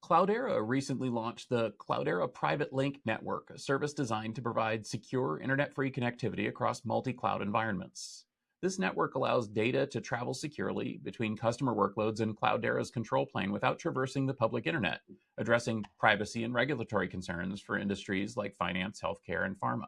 Cloudera recently launched the Cloudera Private Link Network, a service designed to provide secure internet-free connectivity across multi-cloud environments. This network allows data to travel securely between customer workloads and Cloudera's control plane without traversing the public internet, addressing privacy and regulatory concerns for industries like finance, healthcare, and pharma.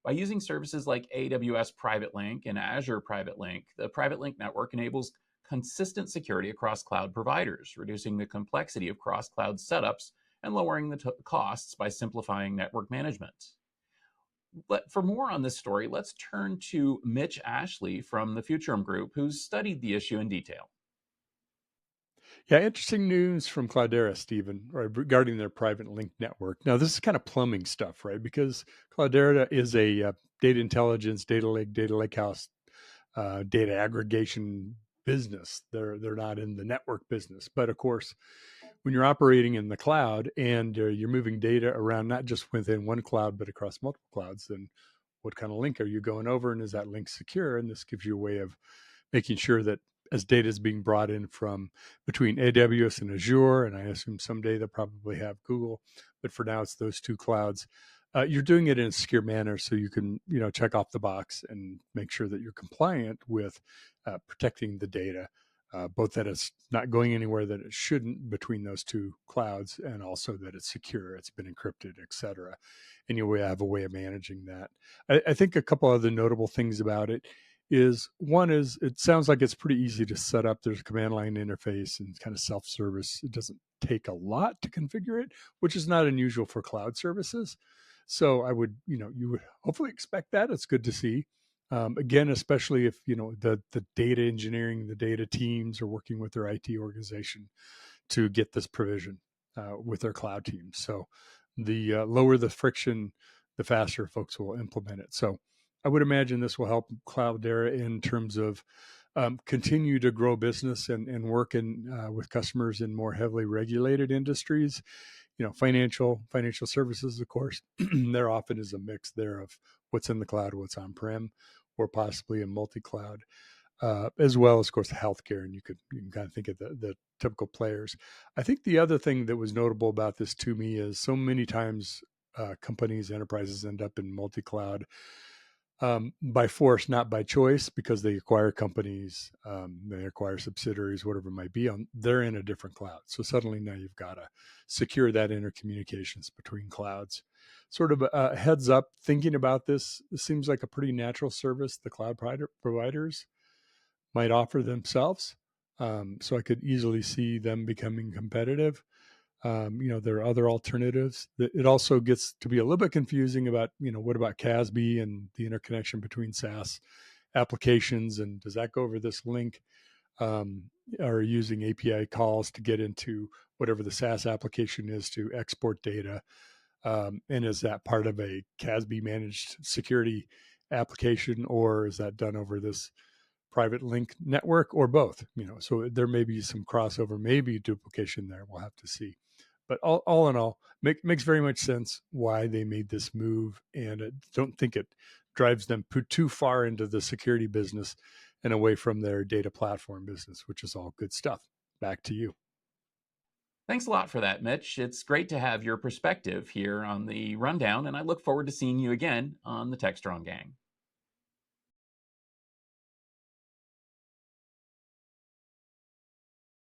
By using services like AWS Private Link and Azure Private Link, the Private Link network enables consistent security across cloud providers, reducing the complexity of cross cloud setups and lowering the costs by simplifying network management. But for more on this story, let's turn to Mitch Ashley from the Futurum Group, who's studied the issue in detail. Yeah, interesting news from Cloudera, Stephen, right, regarding their private link network. Now, this is kind of plumbing stuff, right? Because Cloudera is a data intelligence, data lakehouse, data aggregation business. They're not in the network business, but of course, when you're operating in the cloud and you're moving data around, not just within one cloud, but across multiple clouds, then what kind of link are you going over, and is that link secure? And this gives you a way of making sure that as data is being brought in from between AWS and Azure, and I assume someday they'll probably have Google, but for now it's those two clouds. You're doing it in a secure manner, so you can check off the box and make sure that you're compliant with protecting the data, both that it's not going anywhere that it shouldn't between those two clouds, and also that it's secure, it's been encrypted, etc. And you have a way of managing that. I think a couple other notable things about it is, one is it sounds like it's pretty easy to set up. There's a command line interface and kind of self-service. It doesn't take a lot to configure it, which is not unusual for cloud services. So I would, you would hopefully expect that. It's good to see. Again, especially if the data engineering, the data teams are working with their IT organization to get this provision with their cloud teams. So the lower the friction, the faster folks will implement it. So I would imagine this will help Cloudera in terms of continue to grow business and work with customers in more heavily regulated industries. Financial services, of course, there often is a mix there of what's in the cloud, what's on-prem, or possibly in multi-cloud, as well as, of course, healthcare. And you can kind of think of the typical players. I think the other thing that was notable about this to me is so many times companies, enterprises end up in multi-cloud by force, not by choice, because they acquire companies, they acquire subsidiaries, whatever it might be. They're in a different cloud. So suddenly now you've got to secure that intercommunications between clouds. Sort of a heads up, thinking about this seems like a pretty natural service the cloud providers might offer themselves. So I could easily see them becoming competitive. There are other alternatives. It also gets to be a little bit confusing about, what about CASB and the interconnection between SaaS applications, and does that go over this link, or using API calls to get into whatever the SaaS application is to export data, and is that part of a CASB managed security application, or is that done over this private link network, or both? So there may be some crossover, maybe duplication there. We'll have to see. But all in all, makes very much sense why they made this move, and I don't think it drives them too far into the security business and away from their data platform business, which is all good stuff. Back to you. Thanks a lot for that, Mitch. It's great to have your perspective here on the rundown, and I look forward to seeing you again on the TechStrong Gang.